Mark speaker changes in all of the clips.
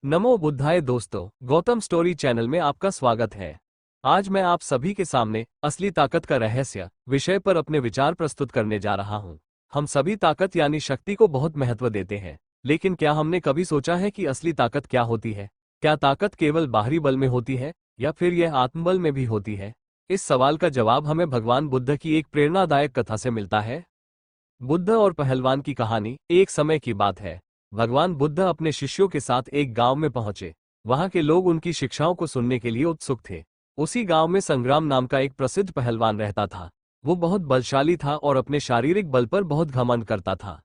Speaker 1: नमो बुद्धाय दोस्तों, Gautam story channel में आपका स्वागत है। आज मैं आप सभी के सामने असली ताकत का रहस्य विषय पर अपने विचार प्रस्तुत करने जा रहा हूं। हम सभी ताकत यानी शक्ति को बहुत महत्व देते हैं, लेकिन क्या हमने कभी सोचा है कि असली ताकत क्या होती है? क्या ताकत केवल बाहरी बल में होती है या फिर यह आत्मबल में भी होती है? इस सवाल का जवाब हमें भगवान बुद्ध की एक प्रेरणादायक कथा से मिलता है। बुद्ध और पहलवान की कहानी। एक समय की बात है, भगवान बुद्ध अपने शिष्यों के साथ एक गांव में पहुंचे। वहां के लोग उनकी शिक्षाओं को सुनने के लिए उत्सुक थे। उसी गांव में संग्राम नाम का एक प्रसिद्ध पहलवान रहता था। वो बहुत बलशाली था और अपने शारीरिक बल पर बहुत घमंड करता था।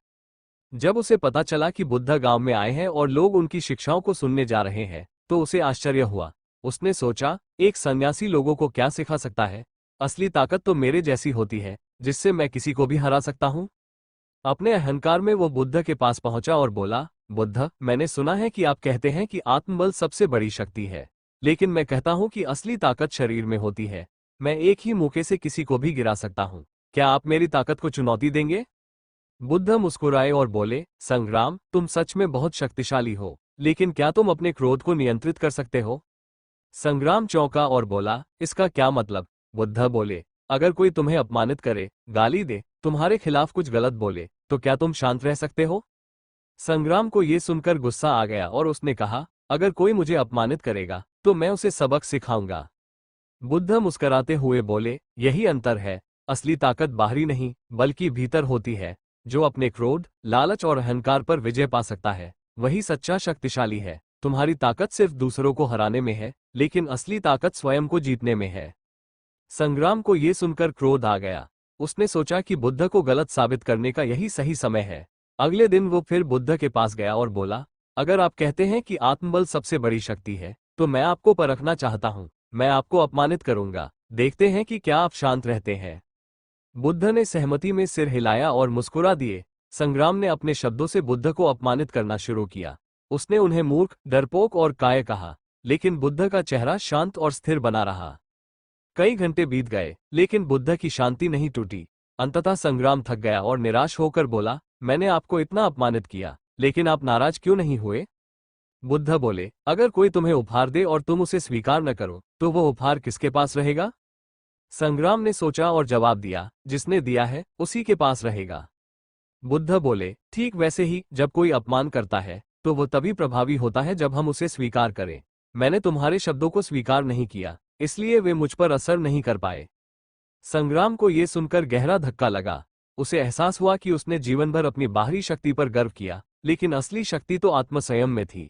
Speaker 1: जब उसे पता चला कि बुद्ध गांव में आए हैं और लोग उनकी शिक्षाओं को सुनने जा रहे हैं, तो उसे आश्चर्य हुआ। उसने सोचा, एक सन्यासी लोगों को क्या सिखा सकता है? असली ताकत तो मेरे जैसी होती है, जिससे मैं किसी को भी हरा सकता हूं। अपने अहंकार में वो बुद्ध के पास पहुंचा और बोला, बुद्ध, मैंने सुना है कि आप कहते हैं कि आत्मबल सबसे बड़ी शक्ति है, लेकिन मैं कहता हूं कि असली ताकत शरीर में होती है। मैं एक ही मुक्के से किसी को भी गिरा सकता हूं। क्या आप मेरी ताकत को चुनौती देंगे? बुद्ध मुस्कुराए और बोले, संग्राम, तुम सच में बहुत शक्तिशाली हो, लेकिन क्या तुम अपने क्रोध को नियंत्रित कर सकते हो? संग्राम चौंका और बोला, इसका क्या मतलब? बुद्ध बोले, अगर कोई तुम्हें अपमानित करे, गाली दे, तुम्हारे खिलाफ कुछ गलत बोले, तो क्या तुम शांत रह सकते हो? संग्राम को ये सुनकर गुस्सा आ गया और उसने कहा, अगर कोई मुझे अपमानित करेगा तो मैं उसे सबक सिखाऊंगा। बुद्ध मुस्कराते हुए बोले, यही अंतर है। असली ताकत बाहरी नहीं बल्कि भीतर होती है। जो अपने क्रोध, लालच और अहंकार पर विजय पा सकता है, वही सच्चा शक्तिशाली है। तुम्हारी ताकत सिर्फ दूसरों को हराने में है, लेकिन असली ताकत स्वयं को जीतने में है। संग्राम को ये सुनकर क्रोध आ गया। उसने सोचा कि बुद्ध को गलत साबित करने का यही सही समय है। अगले दिन वो फिर बुद्ध के पास गया और बोला, अगर आप कहते हैं कि आत्मबल सबसे बड़ी शक्ति है, तो मैं आपको परखना चाहता हूं। मैं आपको अपमानित करूंगा। देखते हैं कि क्या आप शांत रहते हैं। बुद्ध ने सहमति में सिर हिलाया और मुस्कुरा दिए। संग्राम ने अपने शब्दों से बुद्ध को अपमानित करना शुरू किया। उसने उन्हें मूर्ख, डरपोक और काय कहा, लेकिन बुद्ध का चेहरा शांत और स्थिर बना रहा। कई घंटे बीत गए, लेकिन बुद्ध की शांति नहीं टूटी। अंततः संग्राम थक गया और निराश होकर बोला, मैंने आपको इतना अपमानित किया, लेकिन आप नाराज क्यों नहीं हुए? बुद्ध बोले, अगर कोई तुम्हें उपहार दे और तुम उसे स्वीकार न करो, तो वो उपहार किसके पास रहेगा? संग्राम ने सोचा और जवाब दिया, जिसने दिया है उसी के पास रहेगा। बुद्ध बोले, ठीक वैसे ही जब कोई अपमान करता है, तो वो तभी प्रभावी होता है जब हम उसे स्वीकार करें। मैंने तुम्हारे शब्दों को स्वीकार नहीं किया, इसलिए वे मुझ पर असर नहीं कर पाए। संग्राम को ये सुनकर गहरा धक्का लगा। उसे एहसास हुआ कि उसने जीवन भर अपनी बाहरी शक्ति पर गर्व किया, लेकिन असली शक्ति तो आत्मसंयम में थी।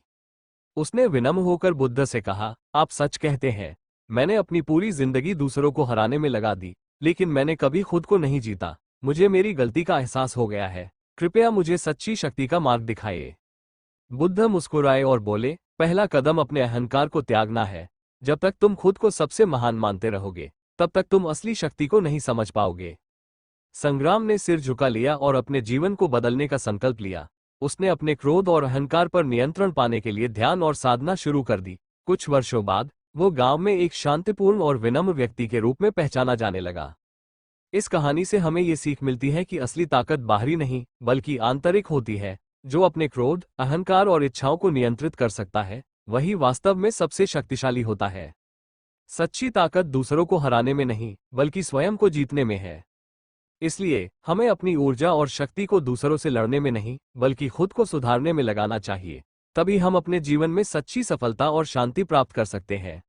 Speaker 1: उसने विनम्र होकर बुद्ध से कहा, आप सच कहते हैं। मैंने अपनी पूरी जिंदगी दूसरों को हराने में लगा दी, लेकिन मैंने कभी खुद को नहीं जीता। मुझे मेरी गलती का एहसास हो गया है। कृपया मुझे सच्ची शक्ति का मार्ग दिखाइए। बुद्ध मुस्कुराए और बोले, पहला कदम अपने अहंकार को त्यागना है। जब तक तुम खुद को सबसे महान मानते रहोगे, तब तक तुम असली शक्ति को नहीं समझ पाओगे। संग्राम ने सिर झुका लिया और अपने जीवन को बदलने का संकल्प लिया। उसने अपने क्रोध और अहंकार पर नियंत्रण पाने के लिए ध्यान और साधना शुरू कर दी। कुछ वर्षों बाद वो गांव में एक शांतिपूर्ण और विनम्र व्यक्ति के रूप में पहचाना जाने लगा। इस कहानी से हमें ये सीख मिलती है कि असली ताकत बाहरी नहीं बल्कि आंतरिक होती है। जो अपने क्रोध, अहंकार और इच्छाओं को नियंत्रित कर सकता है, वही वास्तव में सबसे शक्तिशाली होता है। सच्ची ताकत दूसरों को हराने में नहीं बल्कि स्वयं को जीतने में है। इसलिए हमें अपनी ऊर्जा और शक्ति को दूसरों से लड़ने में नहीं बल्कि खुद को सुधारने में लगाना चाहिए। तभी हम अपने जीवन में सच्ची सफलता और शांति प्राप्त कर सकते हैं।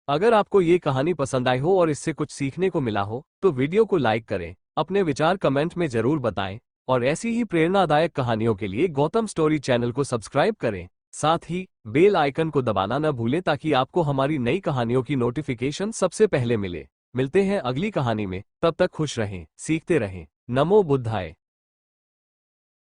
Speaker 1: अगर आपको ये कहानी पसंद आई हो और इससे कुछ सीखने को मिला हो, तो वीडियो को लाइक करें, अपने विचार कमेंट में जरूर बताएं और ऐसी ही प्रेरणादायक कहानियों के लिए गौतम स्टोरी चैनल को सब्सक्राइब करें। साथ ही बेल आइकन को दबाना न भूलें ताकि आपको हमारी नई कहानियों की नोटिफिकेशन सबसे पहले मिले। मिलते हैं अगली कहानी में, तब तक खुश रहें, सीखते रहें। नमो बुद्धाय।